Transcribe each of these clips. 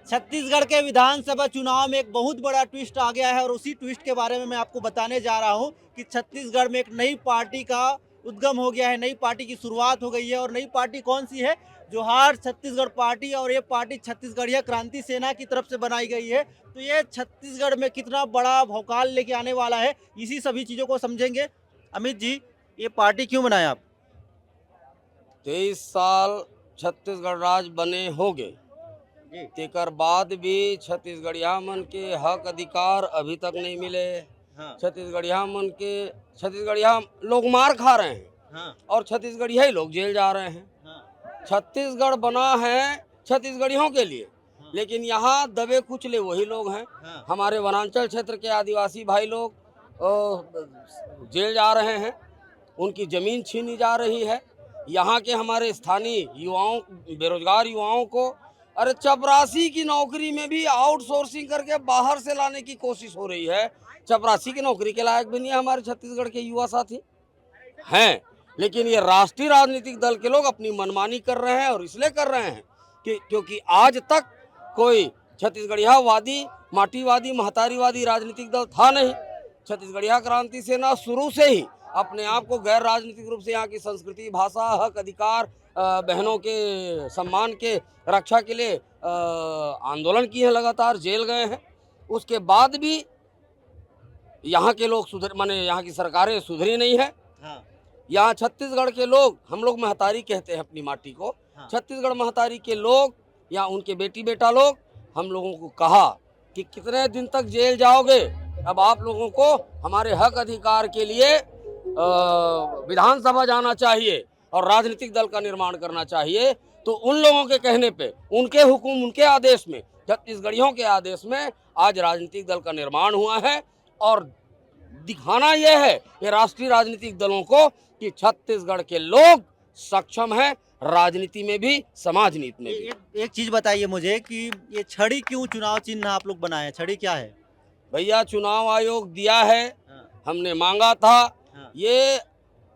छत्तीसगढ़ के विधानसभा चुनाव में एक बहुत बड़ा ट्विस्ट आ गया है और उसी ट्विस्ट के बारे में मैं आपको बताने जा रहा हूं कि छत्तीसगढ़ में एक नई पार्टी का उद्गम हो गया है, नई पार्टी की शुरुआत हो गई है। और नई पार्टी कौन सी है? जोहार छत्तीसगढ़ पार्टी। और ये पार्टी छत्तीसगढ़िया क्रांति सेना की तरफ से बनाई गई है। तो ये छत्तीसगढ़ में कितना बड़ा भौकाल लेके आने वाला है, इसी सभी चीजों को समझेंगे। अमित जी, ये पार्टी क्यों बनाए आप? 23 साल छत्तीसगढ़ राज बने होगे, जी। तेकर बाद भी छत्तीसगढ़िया मन के हक अधिकार अभी तक नहीं मिले। हाँ। छत्तीसगढ़िया लोग मार खा रहे हैं हाँ। और छत्तीसगढ़िया ही लोग जेल जा रहे हैं। हाँ। छत्तीसगढ़ बना है छत्तीसगढ़ियों के लिए, हाँ। लेकिन यहाँ दबे कुचले वही लोग हैं। हाँ। हमारे वनांचल क्षेत्र के आदिवासी भाई लोग जेल जा रहे हैं, उनकी जमीन छीनी जा रही है। यहाँ के हमारे स्थानीय युवाओं, बेरोजगार युवाओं को अरे चपरासी की नौकरी में भी आउटसोर्सिंग करके बाहर से लाने की कोशिश हो रही है। चपरासी की नौकरी के लायक भी नहीं है हमारे छत्तीसगढ़ के युवा साथी हैं, लेकिन ये राष्ट्रीय राजनीतिक दल के लोग अपनी मनमानी कर रहे हैं। और इसलिए कर रहे हैं क्योंकि आज तक कोई छत्तीसगढ़िया वादी, माटीवादी, महतारीवादी राजनीतिक दल था नहीं। छत्तीसगढ़िया क्रांति सेना शुरू से ही अपने आप को गैर राजनीतिक रूप से यहाँ की संस्कृति, भाषा, हक अधिकार, बहनों के सम्मान के रक्षा के लिए आंदोलन किए हैं, लगातार जेल गए हैं। उसके बाद भी यहाँ के लोग यहाँ की सरकारें सुधरी नहीं है। हाँ। यहाँ छत्तीसगढ़ के लोग, हम लोग महतारी कहते हैं अपनी माटी को। हाँ। छत्तीसगढ़ महतारी के लोग या उनके बेटी बेटा लोग हम लोगों को कहा कि कितने दिन तक जेल जाओगे, अब आप लोगों को हमारे हक अधिकार के लिए विधानसभा जाना चाहिए और राजनीतिक दल का निर्माण करना चाहिए। तो उन लोगों के कहने पे, उनके हुक्म, उनके आदेश में, छत्तीसगढ़ियों के आदेश में आज राजनीतिक दल का निर्माण हुआ है। और दिखाना यह है कि राष्ट्रीय राजनीतिक दलों को कि छत्तीसगढ़ के लोग सक्षम हैं राजनीति में भी, समाज नीति में भी। एक चीज बताइए मुझे कि ये छड़ी क्यों चुनाव चिन्ह आप लोग बनाए? छड़ी क्या है? भैया, चुनाव आयोग दिया है, हाँ। हमने मांगा था। हाँ। ये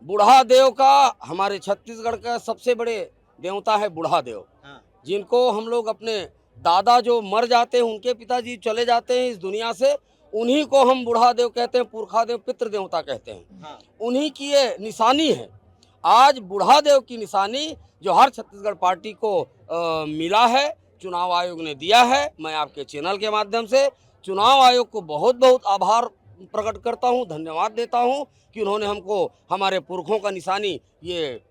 बुढ़ा देव का, हमारे छत्तीसगढ़ का सबसे बड़े देवता है बुढ़ा देव। हाँ। जिनको हम लोग अपने दादा जो मर जाते हैं, उनके पिताजी चले जाते हैं इस दुनिया से, उन्हीं को हम बुढ़ा देव कहते हैं, पुरखा देव, पितृ देवता कहते हैं। हाँ। उन्हीं की ये निशानी है। आज बुढ़ा देव की निशानी जो हर छत्तीसगढ़ पार्टी को मिला है, चुनाव आयोग ने दिया है। मैं आपके चैनल के माध्यम से चुनाव आयोग को बहुत बहुत आभार प्रकट करता हूं, धन्यवाद देता हूं कि उन्होंने हमको हमारे पुरखों का निशानी ये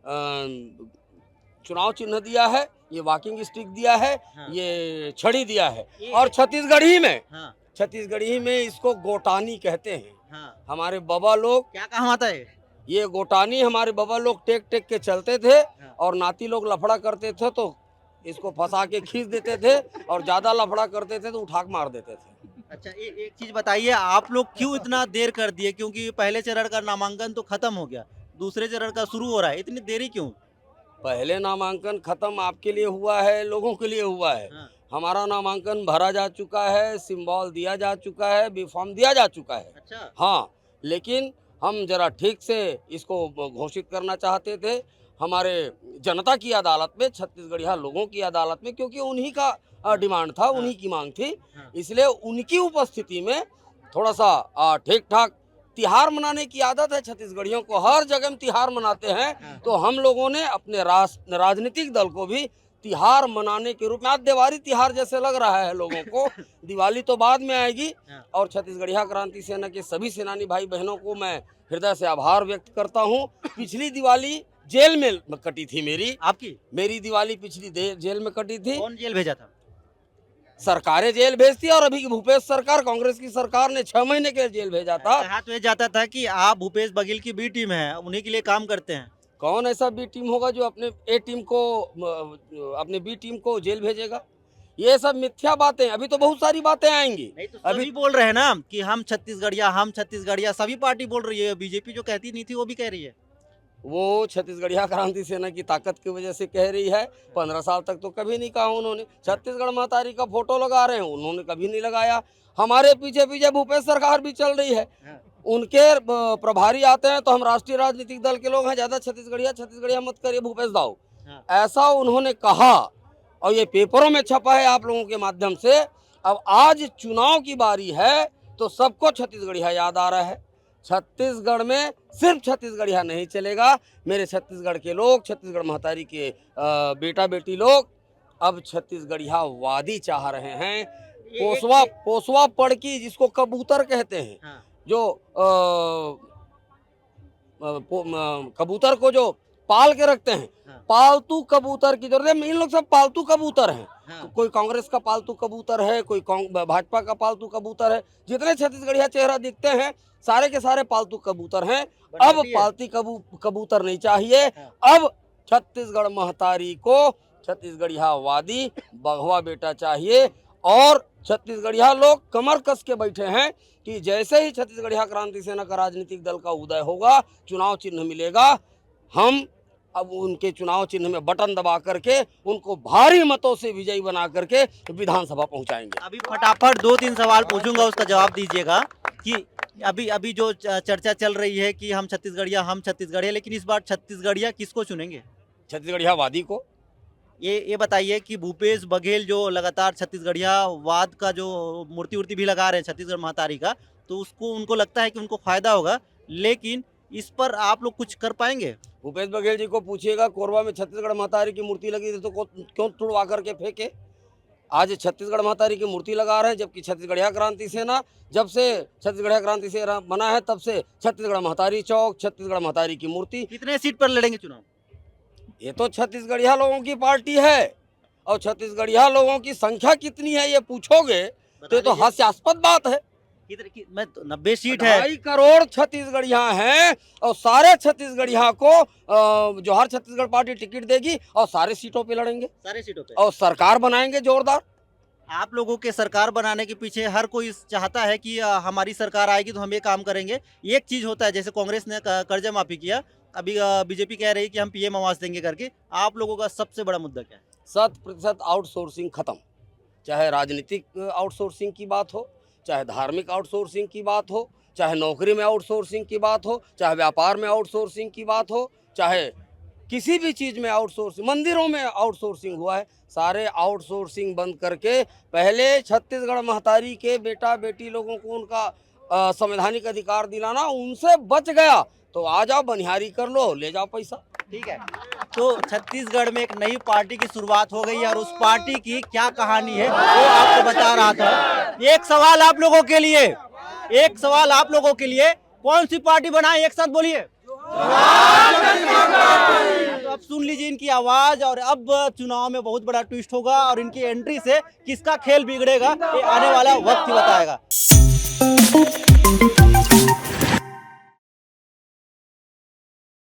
चुनाव चिन्ह दिया है, ये वॉकिंग स्टिक दिया है। हाँ। ये छड़ी दिया है। और छत्तीसगढ़ी में, हाँ। छत्तीसगढ़ी में इसको गोटानी कहते हैं। हाँ। हमारे बाबा लोग, क्या काम आता है? ये गोटानी हमारे बाबा लोग टेक टेक के चलते थे। हाँ। और नाती लोग लफड़ा करते थे तो इसको फंसा के खींच देते थे, और ज्यादा लफड़ा करते थे तो उठा के मार देते थे। अच्छा, एक चीज बताइए, आप लोग क्यों इतना देर कर दिए? क्योंकि पहले चरण का नामांकन तो खत्म हो गया, दूसरे चरण का शुरू हो रहा है, इतनी देरी क्यों? पहले नामांकन खत्म आपके लिए हुआ है, लोगों के लिए हुआ है। हाँ। हमारा नामांकन भरा जा चुका है, सिंबल दिया जा चुका है, बी फॉर्म दिया जा चुका है। अच्छा। हाँ, लेकिन हम जरा ठीक से इसको घोषित करना चाहते थे हमारे जनता की अदालत में, छत्तीसगढ़िया लोगों की अदालत में, क्योंकि उन्हीं का डिमांड था, उन्हीं की मांग थी। हाँ। इसलिए उनकी उपस्थिति में थोड़ा सा ठीक ठाक, तिहार मनाने की आदत है छत्तीसगढ़ियों को, हर जगह में तिहार मनाते हैं। हाँ। तो हम लोगों ने अपने राजनीतिक दल को भी तिहार मनाने के रूप में, आज दिवाली तिहार जैसे लग रहा है लोगों को, दिवाली तो बाद में आएगी। हाँ। और छत्तीसगढ़िया क्रांति सेना के सभी सेनानी भाई बहनों को मैं हृदय से आभार व्यक्त करता हूँ। पिछली दिवाली जेल में कटी थी मेरी दिवाली पिछली जेल में कटी थी। कौन जेल भेजा था? सरकारें जेल भेजती है, और अभी की भूपेश सरकार, कांग्रेस की सरकार ने 6 महीने के लिए जेल भेजा था। कहा तो ये जाता था कि आप भूपेश बघेल की बी टीम है, उन्हीं के लिए काम करते हैं। कौन ऐसा बी टीम होगा जो अपने ए टीम को, अपने बी टीम को जेल भेजेगा? ये सब मिथ्या बातें। अभी तो बहुत सारी बातें आएंगी। नहीं तो सभी बोल रहे हैं ना कि हम छत्तीसगढ़िया, सभी पार्टी बोल रही है। बीजेपी जो कहती नहीं थी वो भी कह रही है। वो छत्तीसगढ़िया क्रांति सेना की ताकत की वजह से कह रही है। 15 साल तक तो कभी नहीं कहा उन्होंने। छत्तीसगढ़ महतारी का फोटो लगा रहे हैं, उन्होंने कभी नहीं लगाया। हमारे पीछे पीछे भूपेश सरकार भी चल रही है। उनके प्रभारी आते हैं तो हम राष्ट्रीय राजनीतिक दल के लोग हैं, ज्यादा छत्तीसगढ़िया मत करिए भूपेश दाऊ, ऐसा उन्होंने कहा। और ये पेपरों में छपा है आप लोगों के माध्यम से। अब आज चुनाव की बारी है तो सबको छत्तीसगढ़िया याद आ रहा है। छत्तीसगढ़ में सिर्फ छत्तीसगढ़िया नहीं चलेगा। मेरे छत्तीसगढ़ के लोग, छत्तीसगढ़ महतारी के बेटा बेटी लोग अब छत्तीसगढ़िया वादी चाह रहे हैं। पोसवा पड़की जिसको कबूतर कहते हैं, हाँ। जो कबूतर को जो पाल के रखते हैं, हाँ। पालतू कबूतर की जरूरत है। इन लोग सब पालतू कबूतर हैं। हाँ। तो कोई कांग्रेस का पालतू कबूतर है, कोई भाजपा का पालतू कबूतर है। जितने छत्तीसगढ़िया चेहरा दिखते हैं सारे के सारे पालतू कबूतर हैं। अब पालतू कबूतर नहीं चाहिए। अब छत्तीसगढ़ महतारी को छत्तीसगढ़िया वादी बघवा बेटा चाहिए। और छत्तीसगढ़िया लोग कमर कस के बैठे हैं कि जैसे ही छत्तीसगढ़िया क्रांति सेना का राजनीतिक दल का उदय होगा, चुनाव चिन्ह मिलेगा, हम अब उनके चुनाव चिन्ह में बटन दबा करके उनको भारी मतों से विजयी बना करके विधानसभा पहुंचाएंगे। अभी फटाफट 2-3 सवाल पूछूंगा, उसका जवाब दीजिएगा कि अभी जो चर्चा चल रही है कि हम छत्तीसगढ़िया, लेकिन इस बार छत्तीसगढ़िया किसको चुनेंगे? छत्तीसगढ़िया वादी को। ये बताइए कि भूपेश बघेल जो लगातार छत्तीसगढ़िया वाद का जो मूर्ति भी लगा रहे हैं छत्तीसगढ़ महतारी का, तो उसको उनको लगता है कि उनको फायदा होगा, लेकिन इस पर आप लोग कुछ कर पाएंगे? भूपेश बघेल जी को पूछिएगा, कोरबा में छत्तीसगढ़ महतारी की मूर्ति लगी थी तो क्यों तुड़वा करके फेंके? आज छत्तीसगढ़ महतारी की मूर्ति लगा रहे हैं, जबकि छत्तीसगढ़िया क्रांति सेना जब से छत्तीसगढ़िया क्रांति सेना बना है तब से छत्तीसगढ़ महतारी चौक, छत्तीसगढ़ महतारी की मूर्ति। कितने सीट पर लड़ेंगे चुनाव? ये तो छत्तीसगढ़िया लोगों की पार्टी है, और छत्तीसगढ़िया लोगों की संख्या कितनी है ये पूछोगे तो ये तो हास्यास्पद बात है। मैं तो 90 सीट है। 2.5 करोड़ छत्तीसगढ़िया हैं और सारे छत्तीसगढ़िया को जो हर छत्तीसगढ़ पार्टी टिकट देगी और सारे सीटों पे लड़ेंगे, सारे सीटों पे, और सरकार बनाएंगे जोरदार। आप लोगों के सरकार बनाने के पीछे हर कोई चाहता है कि हमारी सरकार आएगी तो हम ये काम करेंगे। एक चीज होता है, जैसे कांग्रेस ने कर्जा माफी किया, अभी बीजेपी कह रही है कि हम पीएम आवास देंगे करके। आप लोगों का सबसे बड़ा मुद्दा क्या है? 100% आउटसोर्सिंग खत्म। चाहे राजनीतिक आउटसोर्सिंग की बात हो, चाहे धार्मिक आउटसोर्सिंग की बात हो, चाहे नौकरी में आउटसोर्सिंग की बात हो, चाहे व्यापार में आउटसोर्सिंग की बात हो, चाहे किसी भी चीज़ में आउटसोर्सिंग, मंदिरों में आउटसोर्सिंग हुआ है। सारे आउटसोर्सिंग बंद करके पहले छत्तीसगढ़ महतारी के बेटा बेटी लोगों को उनका संवैधानिक अधिकार दिलाना, उनसे बच गया तो आ जाओ बनिहारी कर लो, ले जाओ पैसा। ठीक है, तो छत्तीसगढ़ में एक नई पार्टी की शुरुआत हो गई है और उस पार्टी की क्या कहानी है वो आपको बता रहा था। एक सवाल आप लोगों के लिए, कौन सी पार्टी बनाए? एक साथ बोलिए। तो अब सुन लीजिए इनकी आवाज, और अब चुनाव में बहुत बड़ा ट्विस्ट होगा और इनकी एंट्री से किसका खेल बिगड़ेगा ये आने वाला वक्त ही बताएगा।